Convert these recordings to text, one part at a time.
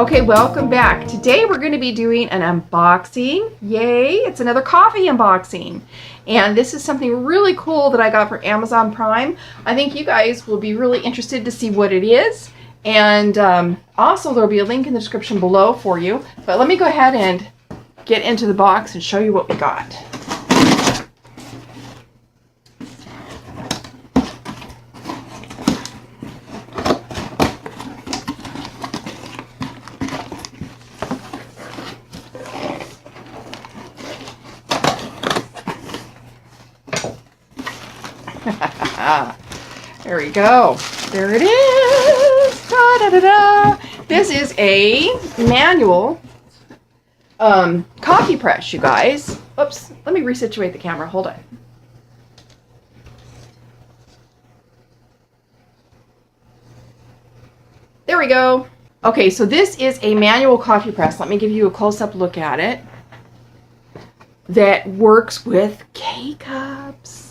Okay, welcome back. Today we're going to be doing an unboxing. Yay, it's another coffee unboxing. And this is something really cool that I got for Amazon Prime. I think you guys will be really interested to see what it is. And also there'll be a link in the description below for you. But let me go ahead and get into the box and show you what we got. There we go. There it is. Da, da, da, da. This is a manual coffee press, you guys. Oops. Let me resituate the camera. Hold on. There we go. Okay, so this is a manual coffee press. Let me give you a close-up look at it. That works with K-cups.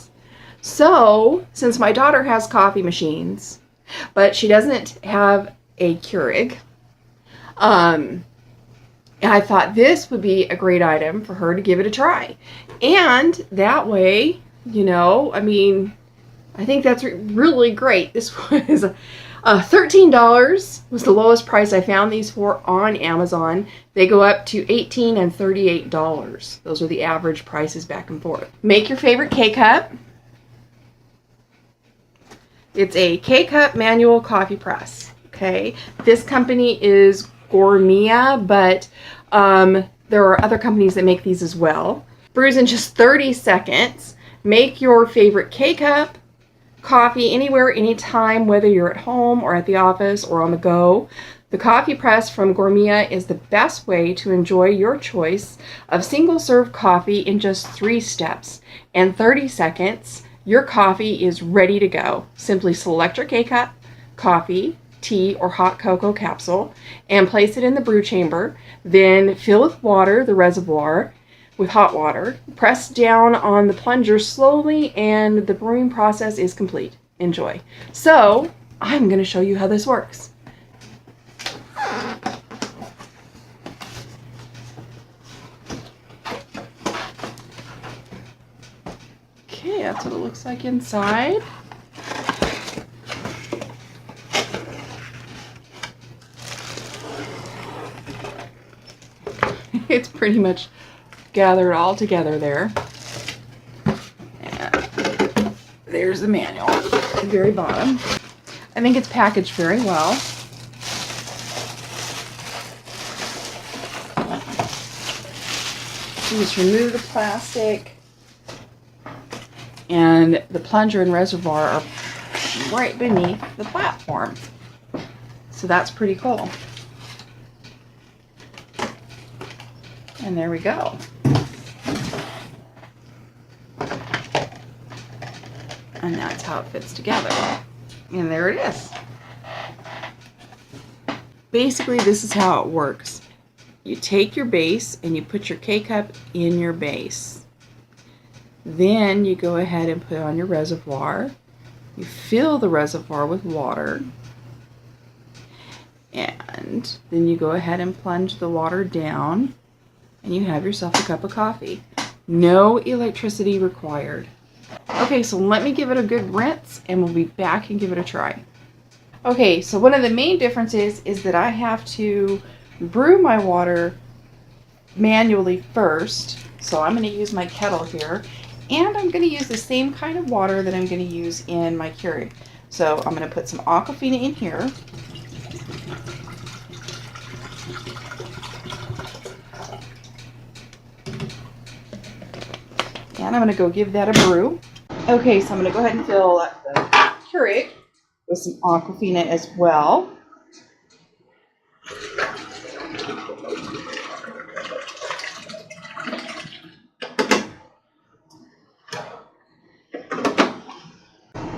So, since my daughter has coffee machines, but she doesn't have a Keurig, and I thought this would be a great item for her to give it a try. And that way, you know, I mean, I think that's really great. This was $13 was the lowest price I found these for on Amazon. They go up to $18 and $38. Those are the average prices back and forth. Make your favorite K-cup. It's a K-cup manual coffee press. Okay, this company is Gourmet, but there are other companies that make these as well. Brews in just 30 seconds. Make your favorite K-cup coffee anywhere, anytime, whether you're at home or at the office or on the go. The coffee press from Gourmet is the best way to enjoy your choice of single-serve coffee in just 3 steps. In 30 seconds, your coffee is ready to go. Simply select your K-cup, coffee, tea, or hot cocoa capsule and place it in the brew chamber. Then fill with water the reservoir with hot water. Press down on the plunger slowly and the brewing process is complete. Enjoy. So, I'm going to show you how this works. Okay, that's what it looks like inside. It's pretty much gathered all together there. And there's the manual at the very bottom. I think it's packaged very well. You just remove the plastic. And the plunger and reservoir are right beneath the platform. So that's pretty cool. And there we go. And that's how it fits together. And there it is. Basically, this is how it works. You take your base and you put your K-cup in your base. Then you go ahead and put on your reservoir. You fill the reservoir with water. And then you go ahead and plunge the water down. And you have yourself a cup of coffee. No electricity required. Okay, so let me give it a good rinse and we'll be back and give it a try. Okay, so one of the main differences is that I have to brew my water manually first. So I'm going to use my kettle here. And I'm going to use the same kind of water that I'm going to use in my Keurig. So I'm going to put some Aquafina in here. And I'm going to go give that a brew. Okay, so I'm going to go ahead and fill the Keurig with some Aquafina as well.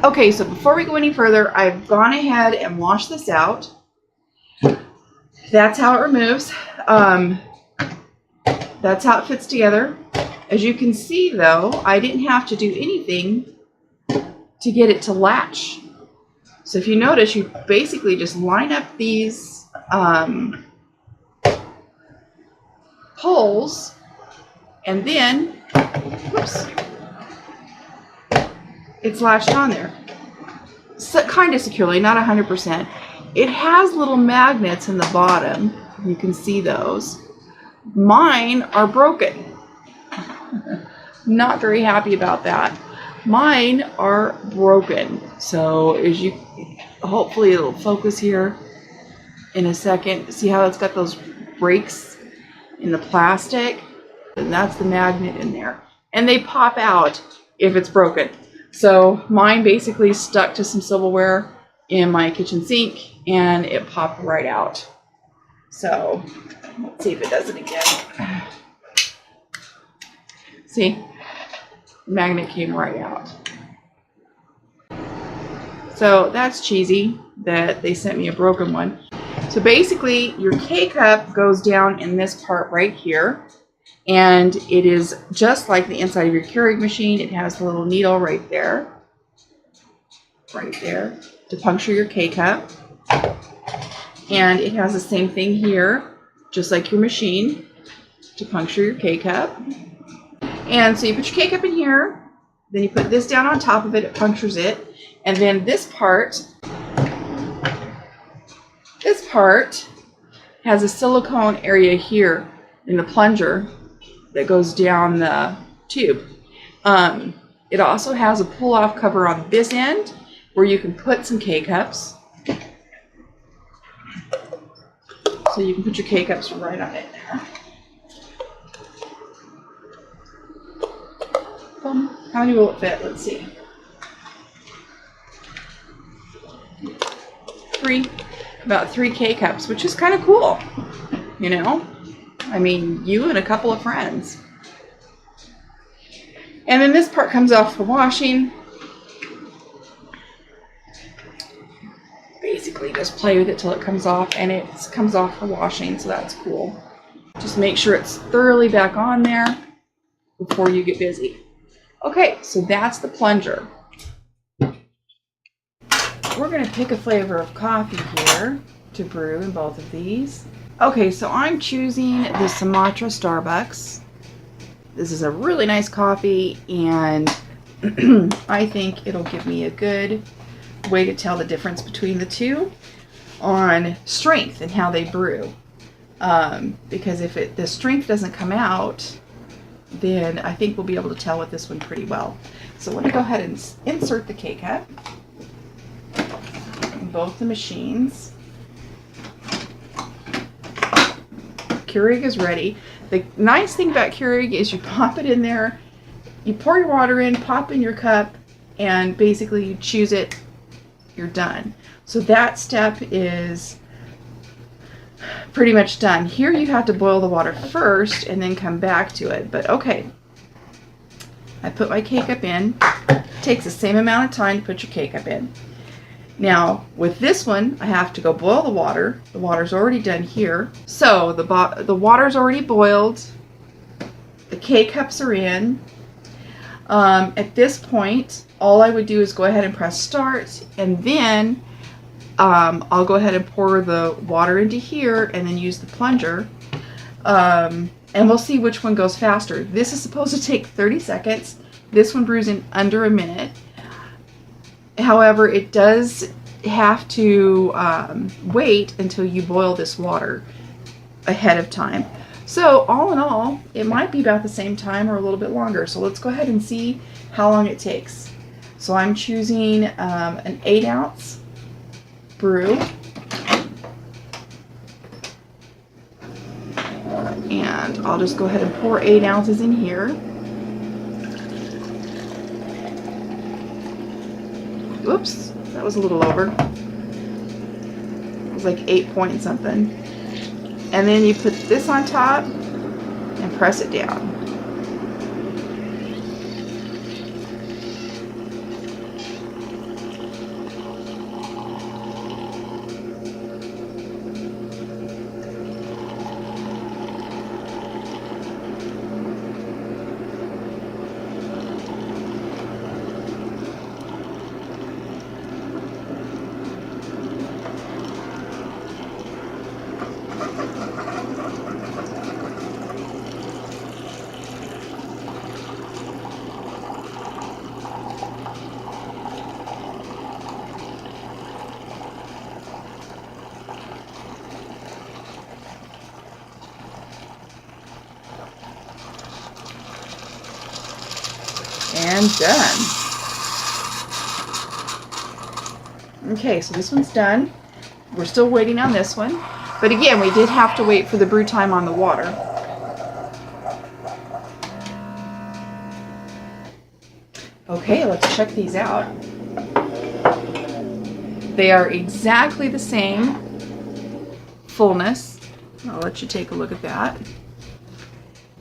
Okay, so before we go any further, I've gone ahead and washed this out. That's how it removes. That's how it fits together. As you can see, though, I didn't have to do anything to get it to latch. So if you notice, you basically just line up these holes, and then, whoops, it's latched on there. So, kind of securely, not 100%. It has little magnets in the bottom. You can see those. Mine are broken. Not very happy about that. Mine are broken. So as you, hopefully it'll focus here in a second. See how it's got those breaks in the plastic? And that's the magnet in there. And they pop out if it's broken. So mine basically stuck to some silverware in my kitchen sink and it popped right out. So let's see if it does it again. See, the magnet came right out. So that's cheesy that they sent me a broken one. So basically your K-cup goes down in this part right here. And it is just like the inside of your Keurig machine. It has the little needle right there, to puncture your K-cup. And it has the same thing here, just like your machine, to puncture your K-cup. And so you put your K-cup in here, then you put this down on top of it, it punctures it. And then this part has a silicone area here in the plunger that goes down the tube. It also has a pull-off cover on this end where you can put some K-cups. So you can put your K-cups right on it there. How many will it fit? Let's see. 3. About 3 K-cups, which is kind of cool, you know? I mean, you and a couple of friends. And then this part comes off for washing. Basically, just play with it till it comes off, and it comes off for washing, so that's cool. Just make sure it's thoroughly back on there before you get busy. Okay, so that's the plunger. We're going to pick a flavor of coffee here to brew in both of these. Okay, so I'm choosing the Sumatra Starbucks. This is a really nice coffee, and I think it'll give me a good way to tell the difference between the two on strength and how they brew. Because if the strength doesn't come out, then I think we'll be able to tell with this one pretty well. So let me go ahead and insert the K-cup in both the machines. Keurig is ready. The nice thing about Keurig is you pop it in there, you pour your water in, pop in your cup, and basically you choose it, you're done. So that step is pretty much done. Here you have to boil the water first and then come back to it. But okay, I put my K-cup in. It takes the same amount of time to put your K-cup in. Now with this one, I have to go boil the water. The water's already done here. So the water's already boiled. The K-cups are in. At this point, all I would do is go ahead and press start, and then I'll go ahead and pour the water into here and then use the plunger. And we'll see which one goes faster. This is supposed to take 30 seconds. This one brews in under a minute. However, it does have to wait until you boil this water ahead of time. So all in all, it might be about the same time or a little bit longer. So let's go ahead and see how long it takes. So I'm choosing an 8-ounce brew. And I'll just go ahead and pour 8 ounces in here. Whoops, that was a little over. It was like 8 point something. And then you put this on top and press it down. And done. Okay, so this one's done. We're still waiting on this one. But again, we did have to wait for the brew time on the water. Okay, let's check these out. They are exactly the same fullness. I'll let you take a look at that.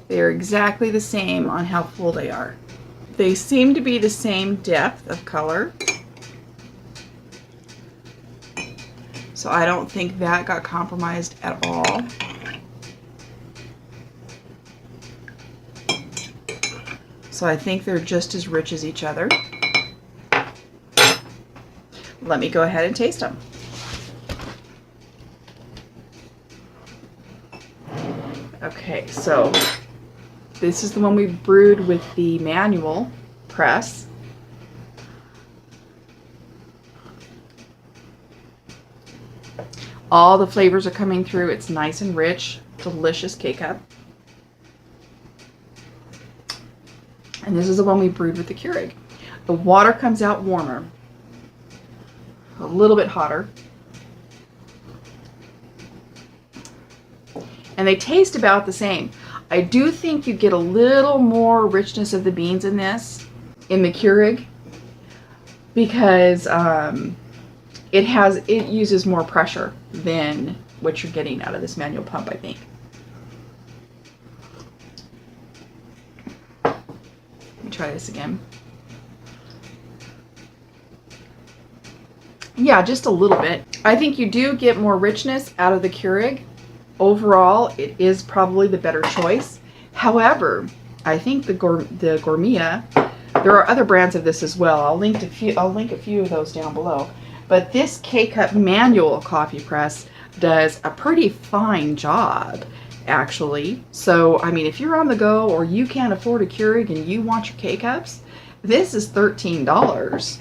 They are exactly the same on how full they are. They seem to be the same depth of color. So I don't think that got compromised at all. So I think they're just as rich as each other. Let me go ahead and taste them. Okay, so this is the one we brewed with the manual press. All the flavors are coming through. It's nice and rich, delicious K-Cup. And this is the one we brewed with the Keurig. The water comes out warmer, a little bit hotter. And they taste about the same. I do think you get a little more richness of the beans in this, in the Keurig, because it uses more pressure than what you're getting out of this manual pump, I think. Let me try this again. Yeah, just a little bit. I think you do get more richness out of the Keurig. Overall, it is probably the better choice. However, I think the Gourmia, there are other brands of this as well. I'll link a few of those down below. But this K-Cup manual coffee press does a pretty fine job, actually. So, I mean, if you're on the go or you can't afford a Keurig and you want your K-Cups, this is $13.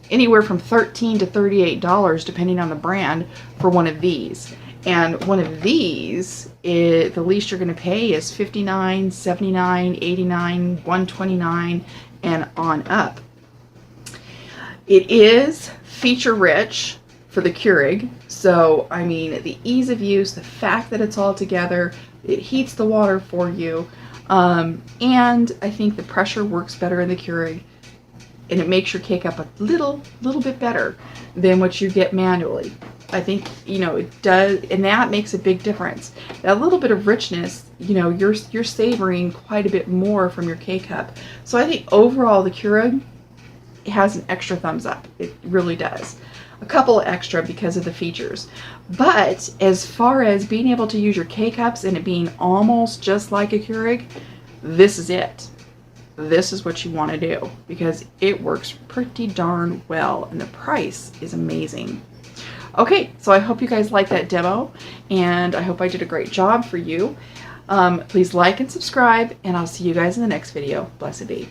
Anywhere from $13 to $38, depending on the brand, for one of these. And one of these, the least you're going to pay is $59, $79, $89, $129, and on up. It is feature rich for the Keurig. So, I mean, the ease of use, the fact that it's all together, it heats the water for you. And I think the pressure works better in the Keurig. And it makes your K-Cup a little bit better than what you get manually. I think, you know, it does, and that makes a big difference. That little bit of richness, you know, you're savoring quite a bit more from your K-Cup. So I think overall the Keurig has an extra thumbs up. It really does. A couple extra because of the features. But as far as being able to use your K-Cups and it being almost just like a Keurig, this is it. This is what you want to do because it works pretty darn well and the price is amazing. Okay, so I hope you guys like that demo and I hope I did a great job for you. Please like and subscribe and I'll see you guys in the next video. Blessed be.